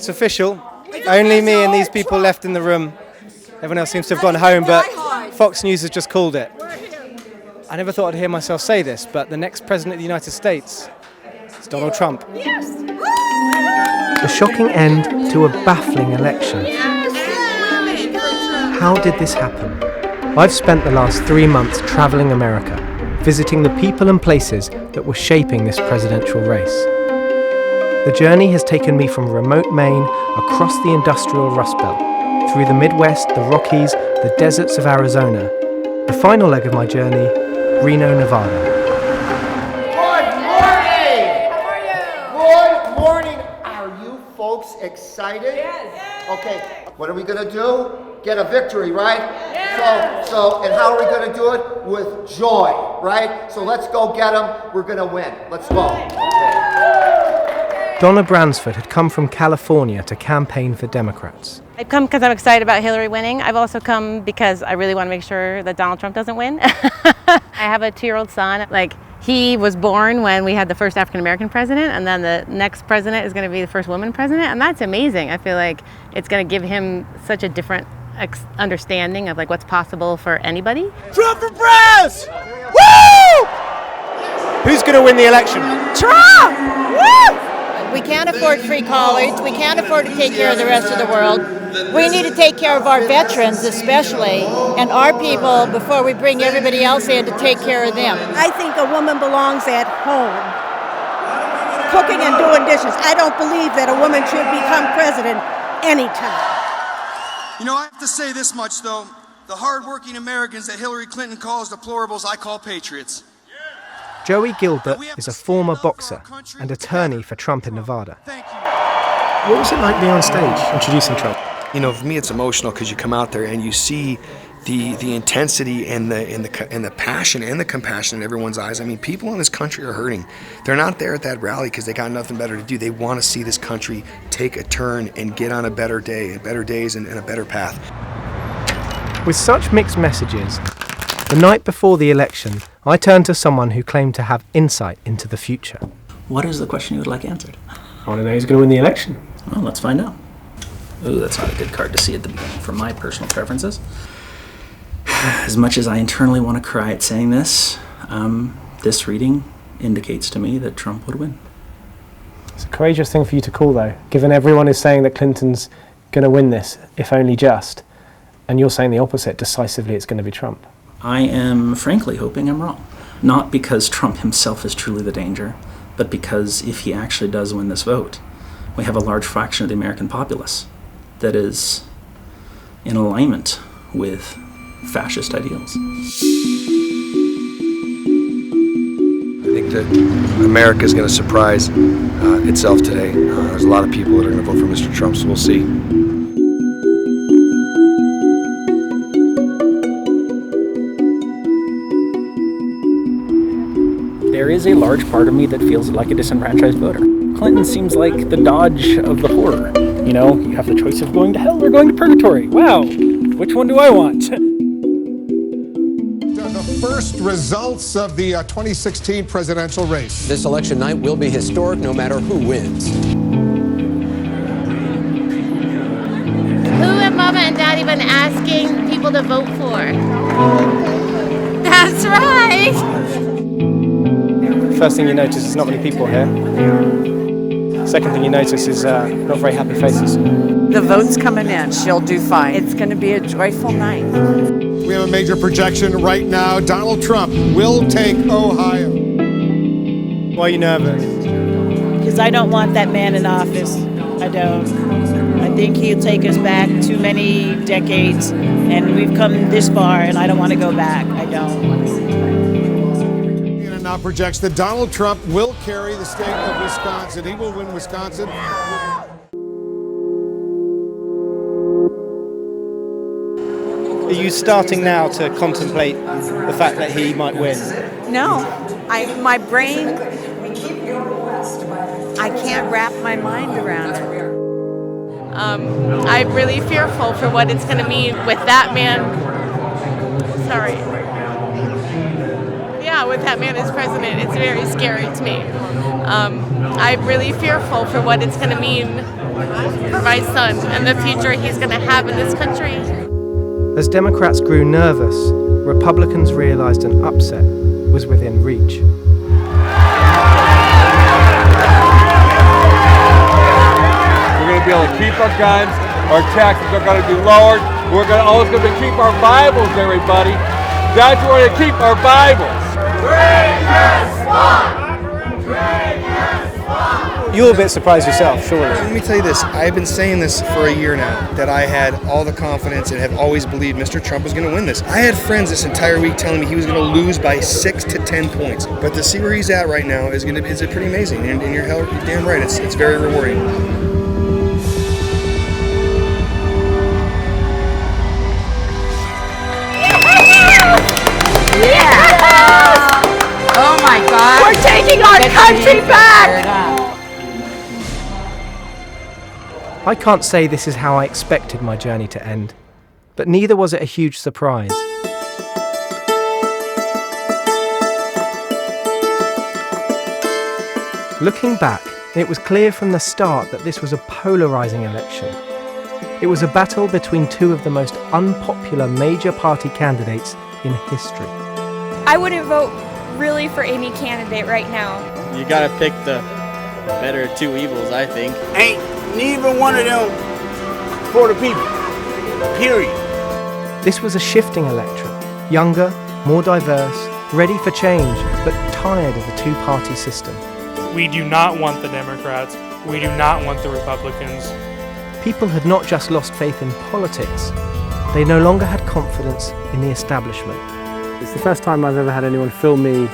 it's official. Only me and these people left in the room. Everyone else seems to have gone home, but Fox News has just called it. I never thought I'd hear myself say this, but the next president of the United States is Donald Trump. A shocking end to a baffling election. How did this happen? I've spent the last 3 months travelling America, visiting the people and places that were shaping this presidential race. The journey has taken me from remote Maine across the industrial Rust Belt, through the Midwest, the Rockies, the deserts of Arizona. The final leg of my journey, Reno, Nevada. Good morning! How are you? Good morning. Are you folks excited? Yes. Okay, what are we going to do? Get a victory, right? Yes. And how are we going to do it? With joy, right? So let's go get them. We're going to win. Let's go. Donna Bransford had come from California to campaign for Democrats. I've come because I'm excited about Hillary winning. I've also come because I really want to make sure that Donald Trump doesn't win. I have a 2-year-old son. He was born when we had the first African-American president, and then the next president is going to be the first woman president, and that's amazing. I feel like it's going to give him such a different understanding of what's possible for anybody. Trump for press! Woo! Who's going to win the election? Trump! Woo! We can't afford free college. We can't afford to take care of the rest of the world. We need to take care of our veterans especially, and our people before we bring everybody else in to take care of them. I think a woman belongs at home, cooking and doing dishes. I don't believe that a woman should become president anytime. You know, I have to say this much, though. The hardworking Americans that Hillary Clinton calls deplorables, I call patriots. Joey Gilbert is a former boxer and attorney for Trump in Nevada. Thank you. What was it like being on stage, introducing Trump? You know, for me, it's emotional because you come out there and you see the intensity and the passion and the compassion in everyone's eyes. I mean, people in this country are hurting. They're not there at that rally because they got nothing better to do. They want to see this country take a turn and get on a better day, better days, and a better path. With such mixed messages, the night before the election, I turned to someone who claimed to have insight into the future. What is the question you would like answered? I want to know who's going to win the election. Well, let's find out. Ooh, that's not a good card to see at the beginning for my personal preferences. As much as I internally want to cry at saying this, this reading indicates to me that Trump would win. It's a courageous thing for you to call, though, given everyone is saying that Clinton's going to win this, if only just, and you're saying the opposite, decisively it's going to be Trump. I am frankly hoping I'm wrong. Not because Trump himself is truly the danger, but because if he actually does win this vote, we have a large fraction of the American populace that is in alignment with fascist ideals. I think that America is going to surprise itself today. There's a lot of people that are going to vote for Mr. Trump, so we'll see. There is a large part of me that feels like a disenfranchised voter. Clinton seems like the Dodge of the horror. You know, you have the choice of going to hell or going to purgatory. Wow, which one do I want? The first results of the 2016 presidential race. This election night will be historic no matter who wins. Who have Mama and Daddy been asking people to vote for? That's right! First thing you notice is not many people here. Second thing you notice is not very happy faces. The vote's coming in. She'll do fine. It's going to be a joyful night. We have a major projection right now. Donald Trump will take Ohio. Why are you nervous? Because I don't want that man in office. I don't. I think he'll take us back too many decades, and we've come this far, and I don't want to go back. I don't. Now projects that Donald Trump will carry the state of Wisconsin. He will win Wisconsin. Are you starting now to contemplate the fact that he might win? No, my brain, I can't wrap my mind around it. I'm really fearful for what it's going to mean with that man. Sorry. Yeah, with that man as president, it's very scary to me. I'm really fearful for what it's going to mean for my son and the future he's going to have in this country. As Democrats grew nervous, Republicans realized an upset was within reach. We're going to be able to keep our guns, our taxes are going to be lowered, we're always going to keep our Bibles, everybody. That's where we're going to keep our Bibles. You're a bit surprised yourself, surely. Let me tell you this. I've been saying this for a year now, that I had all the confidence and have always believed Mr. Trump was going to win this. I had friends this entire week telling me he was going to lose by 6 to 10 points. But to see where he's at right now is pretty amazing. And you're damn right. It's very rewarding. Yeah! Oh my God! We're taking our country back! I can't say this is how I expected my journey to end, but neither was it a huge surprise. Looking back, it was clear from the start that this was a polarising election. It was a battle between two of the most unpopular major party candidates in history. I wouldn't vote really for any candidate right now. You gotta pick the better of two evils, I think. Ain't neither one of them for the people, period. This was a shifting electorate, younger, more diverse, ready for change, but tired of the two-party system. We do not want the Democrats. We do not want the Republicans. People had not just lost faith in politics, they no longer had confidence in the establishment. It's the first time I've ever had anyone film me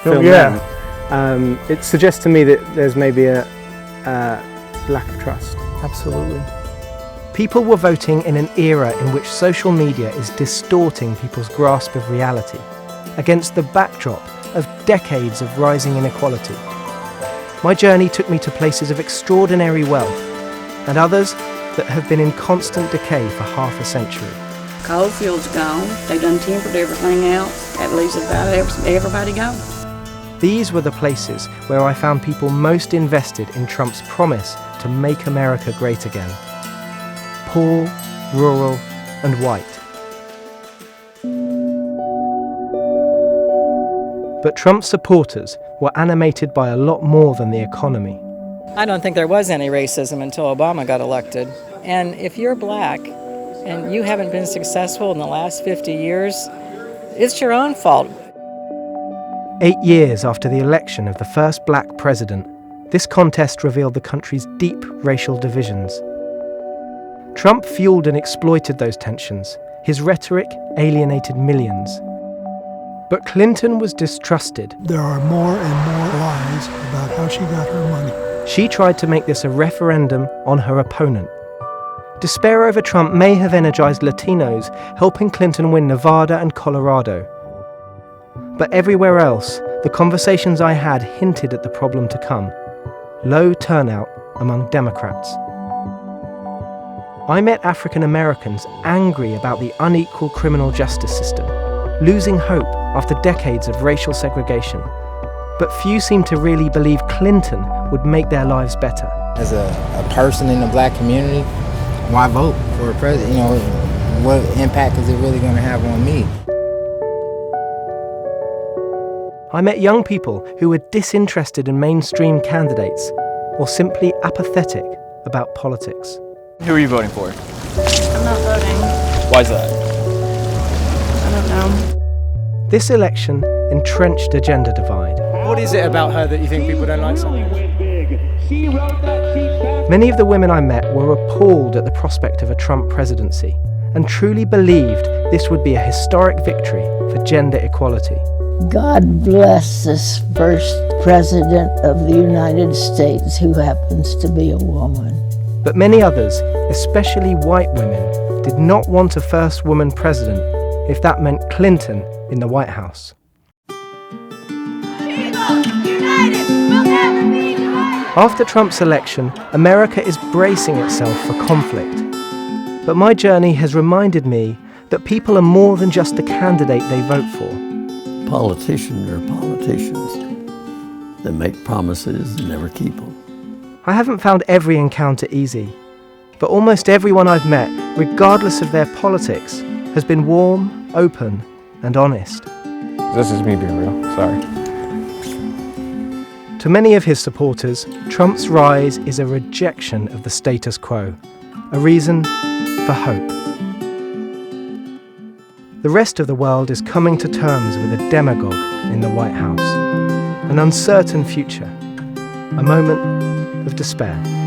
film them. It suggests to me that there's maybe a lack of trust. Absolutely. People were voting in an era in which social media is distorting people's grasp of reality, against the backdrop of decades of rising inequality. My journey took me to places of extraordinary wealth, and others that have been in constant decay for half a century. Coalfield's gone. They done timbered everything else. That leaves about everybody gone. These were the places where I found people most invested in Trump's promise to make America great again. Poor, rural, and white. But Trump's supporters were animated by a lot more than the economy. I don't think there was any racism until Obama got elected. And if you're black and you haven't been successful in the last 50 years, it's your own fault. 8 years after the election of the first black president, this contest revealed the country's deep racial divisions. Trump fueled and exploited those tensions. His rhetoric alienated millions. But Clinton was distrusted. There are more and more lies about how she got her money. She tried to make this a referendum on her opponent. Despair over Trump may have energized Latinos, helping Clinton win Nevada and Colorado. But everywhere else, the conversations I had hinted at the problem to come: low turnout among Democrats. I met African Americans angry about the unequal criminal justice system, losing hope after decades of racial segregation. But few seemed to really believe Clinton would make their lives better. As a person in the black community, why vote for a president? You know, what impact is it really going to have on me? I met young people who were disinterested in mainstream candidates or simply apathetic about politics. Who are you voting for? I'm not voting. Why is that? I don't know. This election entrenched a gender divide. What is it about her that you think people don't like so much? Many of the women I met were appalled at the prospect of a Trump presidency and truly believed this would be a historic victory for gender equality. God bless this first president of the United States who happens to be a woman. But many others, especially white women, did not want a first woman president if that meant Clinton in the White House. After Trump's election, America is bracing itself for conflict. But my journey has reminded me that people are more than just the candidate they vote for. Politicians are politicians. They make promises and never keep them. I haven't found every encounter easy, but almost everyone I've met, regardless of their politics, has been warm, open, and honest. This is me being real, sorry. To many of his supporters, Trump's rise is a rejection of the status quo, a reason for hope. The rest of the world is coming to terms with a demagogue in the White House, an uncertain future, a moment of despair.